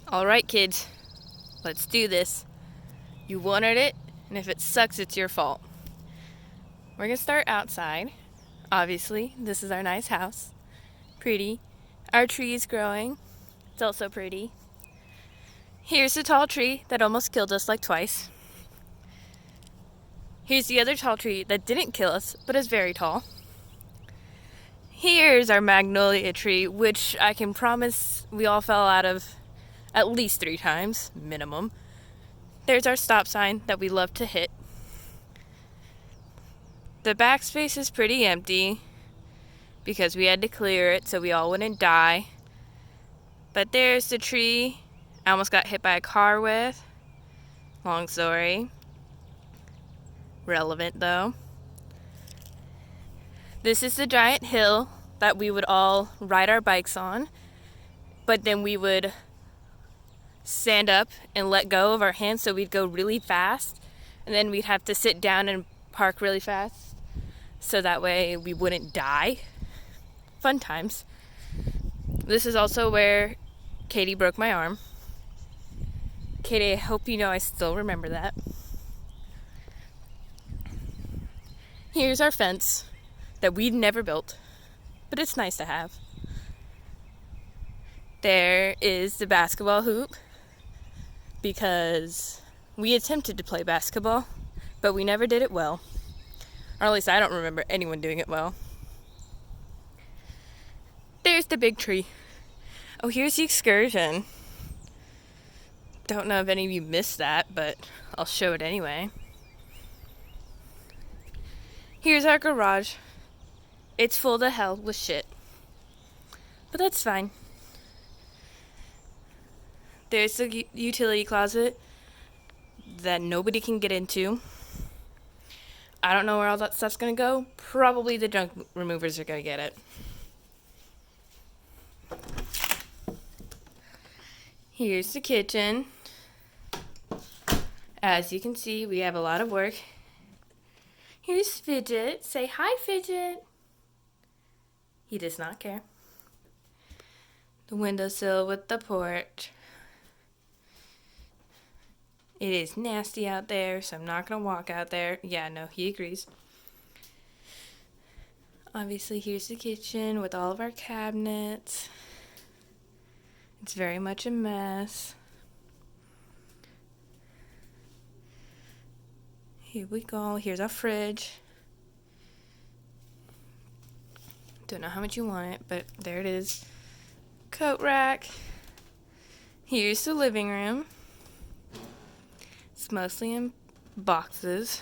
Alright, kids, let's do this. You wanted it, and if it sucks, it's your fault. We're gonna start outside. Obviously, this is our nice house. Pretty. Our tree is growing. It's also pretty. Here's the tall tree that almost killed us like twice. Here's the other tall tree that didn't kill us, but is very tall. Here's our magnolia tree, which I can promise we all fell out of at least 3 times, minimum. There's our stop sign that we love to hit. The backspace is pretty empty because we had to clear it so we all wouldn't die. But there's the tree I almost got hit by a car with. Long story. Relevant though. This is the giant hill that we would all ride our bikes on, but then we would stand up and let go of our hands so we'd go really fast, and then we'd have to sit down and park really fast so that way we wouldn't die. Fun times. This is also where Katie broke my arm. Katie, I hope you know I still remember that. Here's our fence that we'd never built, but it's nice to have. There is the basketball hoop because we attempted to play basketball, but we never did it well. Or at least I don't remember anyone doing it well. There's the big tree. Oh, here's the excursion. Don't know if any of you missed that, but I'll show it anyway. Here's our garage. It's full to hell with shit. But that's fine. There's the utility closet that nobody can get into. I don't know where all that stuff's gonna go. Probably the junk removers are gonna get it. Here's the kitchen. As you can see, we have a lot of work. Here's Fidget. Say hi, Fidget. He does not care. The windowsill with the porch. It is nasty out there, so I'm not going to walk out there. Yeah, no, he agrees. Obviously, here's the kitchen with all of our cabinets. It's very much a mess. Here we go. Here's our fridge. Don't know how much you want it, but there it is. Coat rack. Here's the living room. It's mostly in boxes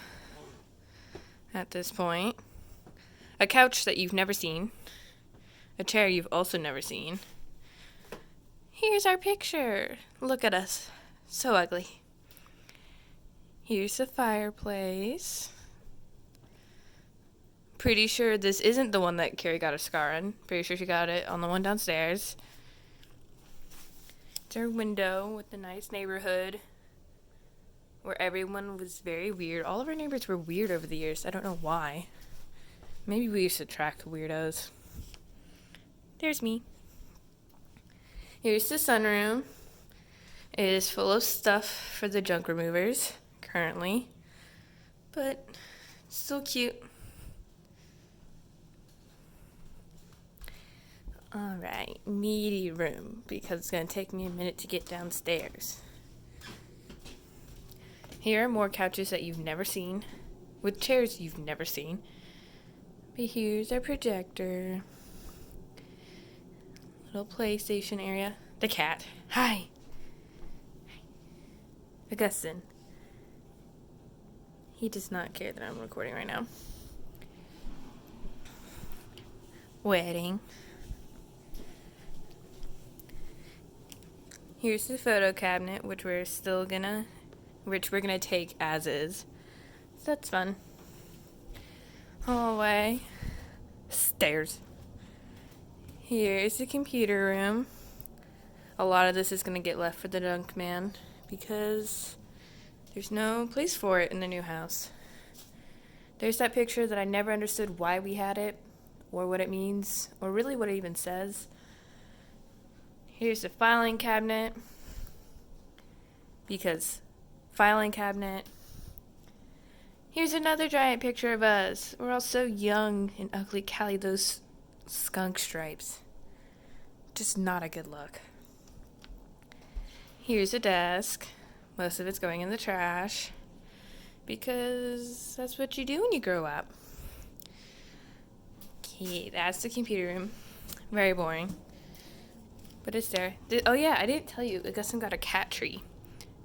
at this point. A couch that you've never seen. A chair you've also never seen. Here's our picture. Look at us. So ugly. Here's the fireplace. Pretty sure this isn't the one that Carrie got a scar on. Pretty sure she got it on the one downstairs. It's our window with the nice neighborhood where everyone was very weird. All of our neighbors were weird over the years. I don't know why. Maybe we used to attract weirdos. There's me. Here's the sunroom. It is full of stuff for the junk removers currently, but it's still cute. Alright, meaty room because it's going to take me a minute to get downstairs. Here are more couches that you've never seen, with chairs you've never seen. But here's our projector. Little PlayStation area. The cat. Hi. Augustin. He does not care that I'm recording right now. Wedding. Here's the photo cabinet, which we're gonna take as is. So that's fun. Hallway. Stairs. Here's the computer room. A lot of this is gonna get left for the junk man because there's no place for it in the new house. There's that picture that I never understood why we had it, or what it means, or really what it even says. Here's the filing cabinet. because filing cabinet. Here's another giant picture of us. We're all so young and ugly. Callie, those skunk stripes. Just not a good look. Here's a desk. Most of it's going in the trash because that's what you do when you grow up. Okay, that's the computer room. Very boring. But it's there. Oh yeah, I didn't tell you. Augustine got a cat tree.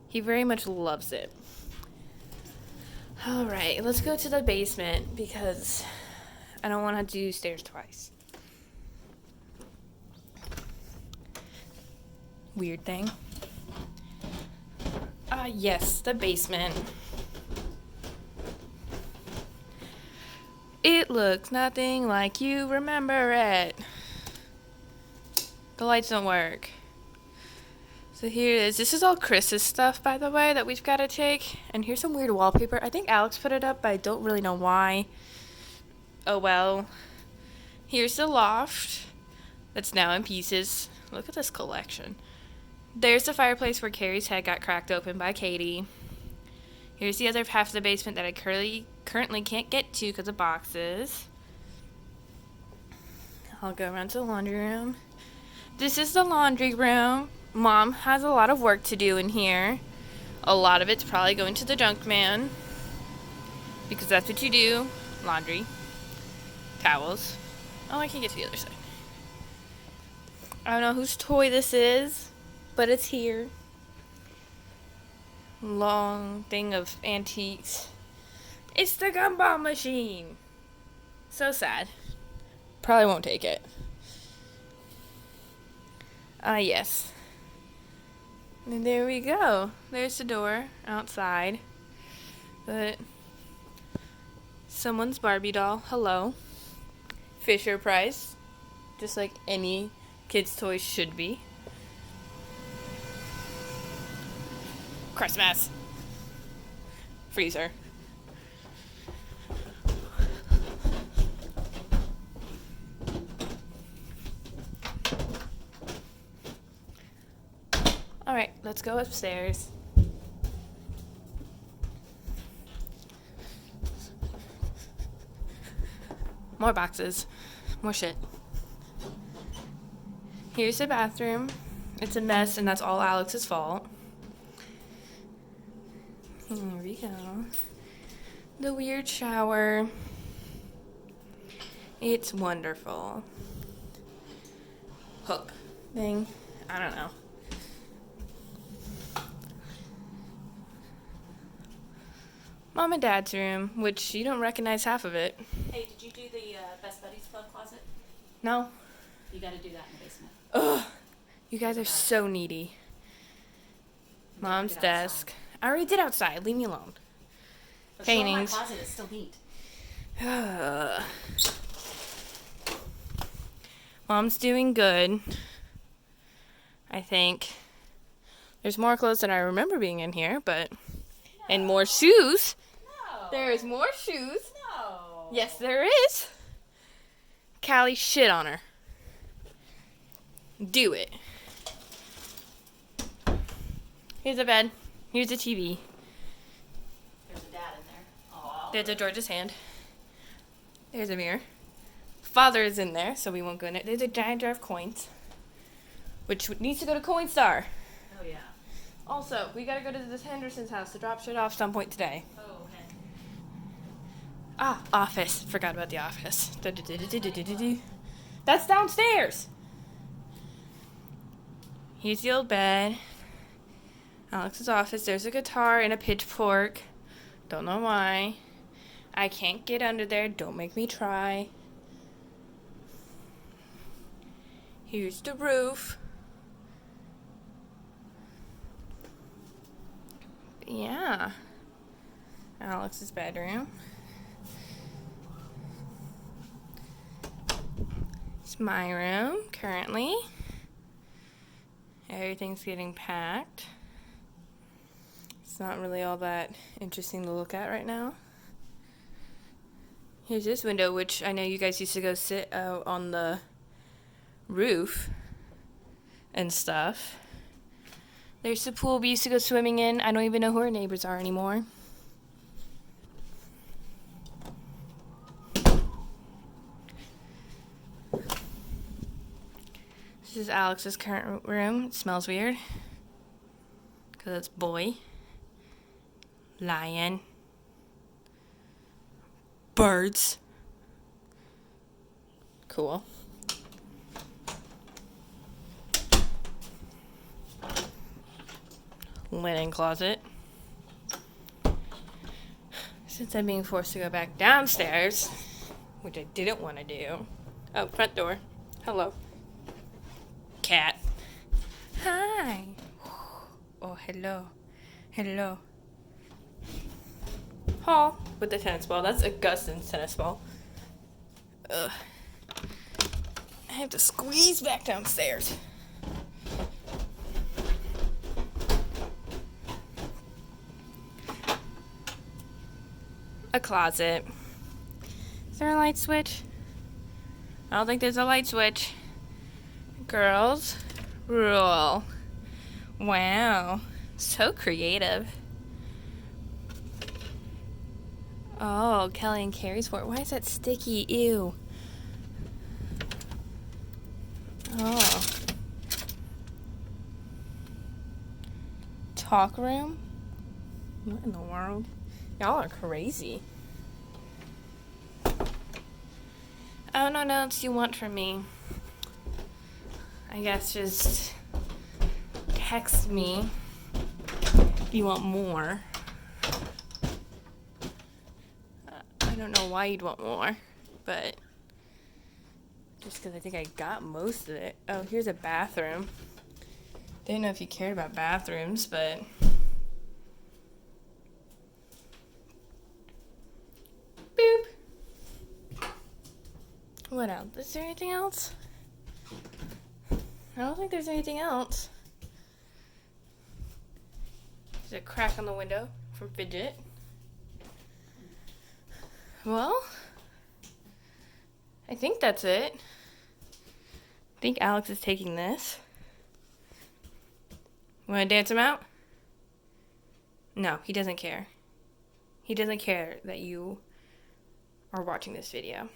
He very much loves it. Alright, let's go to the basement because I don't want to do stairs twice. Weird thing. Yes, the basement. It looks nothing like you remember it. The lights don't work. So here it is. This is all Chris's stuff, by the way, that we've got to take. And here's some weird wallpaper. I think Alex put it up, but I don't really know why. Oh well. Here's the loft that's now in pieces. Look at this collection. There's the fireplace where Carrie's head got cracked open by Katie. Here's the other half of the basement that I currently can't get to because of boxes. I'll go around to the laundry room. This is the laundry room. Mom has a lot of work to do in here. A lot of it's probably going to the junk man, because that's what you do. Laundry. Towels. Oh, I can get to the other side. I don't know whose toy this is, but it's here. Long thing of antiques. It's the gumball machine. So sad. Probably won't take it. Yes. And there we go. There's the door outside. But someone's Barbie doll. Hello. Fisher Price. Just like any kid's toy should be. Christmas. Freezer. Alright, let's go upstairs. More boxes. More shit. Here's the bathroom. It's a mess, and that's all Alex's fault. Here we go. The weird shower. It's wonderful. Hook thing. I don't know. Mom and Dad's room, which you don't recognize half of it. Hey, did you do the Best Buddies Club closet? No? You gotta do that in the basement. Ugh. You guys are so needy. Mom's desk. I already did outside. Leave me alone. But Paintings. My closet is still neat. Mom's doing good. I think. There's more clothes than I remember being in here, but... No. And more shoes. No. There's more shoes. No. Yes, there is. Callie, shit on her. Do it. Here's a bed. Here's a TV. There's a dad in there. Aww. There's a George's hand. There's a mirror. Father is in there, so we won't go in it. There's a giant jar of coins, which needs to go to Coinstar. Oh, yeah. Also, we gotta go to this Henderson's house to drop shit off some point today. Oh, okay. Office. Forgot about the office. That's downstairs. Here's the old bed. Alex's office. There's a guitar and a pitchfork. Don't know why. I can't get under there. Don't make me try. Here's the roof. Yeah. Alex's bedroom. It's my room currently. Everything's getting packed. It's not really all that interesting to look at right now. Here's this window, which I know you guys used to go sit out on the roof and stuff. There's the pool we used to go swimming in. I don't even know who our neighbors are anymore. This is Alex's current room. It smells weird. Because it's boy. Lion. Birds. Cool. Linen closet. Since I'm being forced to go back downstairs, which I didn't want to do. Oh, front door. Hello. Cat. Hi. Oh, hello. Hello. Hall with the tennis ball. That's Augustin's tennis ball. Ugh. I have to squeeze back downstairs. A closet. Is there a light switch? I don't think there's a light switch. Girls rule. Wow. So creative. Oh, Kelly and Carrie's fort. Why is that sticky? Ew. Oh. Talk room? What in the world? Y'all are crazy. I don't know what else you want from me. I guess just text me if you want more. I don't know why you'd want more, but just because I think I got most of it. Oh, here's a bathroom. Didn't know if you cared about bathrooms, but boop. What else? Is there anything else? I don't think there's anything else. There's a crack on the window from Fidget. Well, I think that's it. I think Alex is taking this. Want to dance him out? No, he doesn't care. He doesn't care that you are watching this video.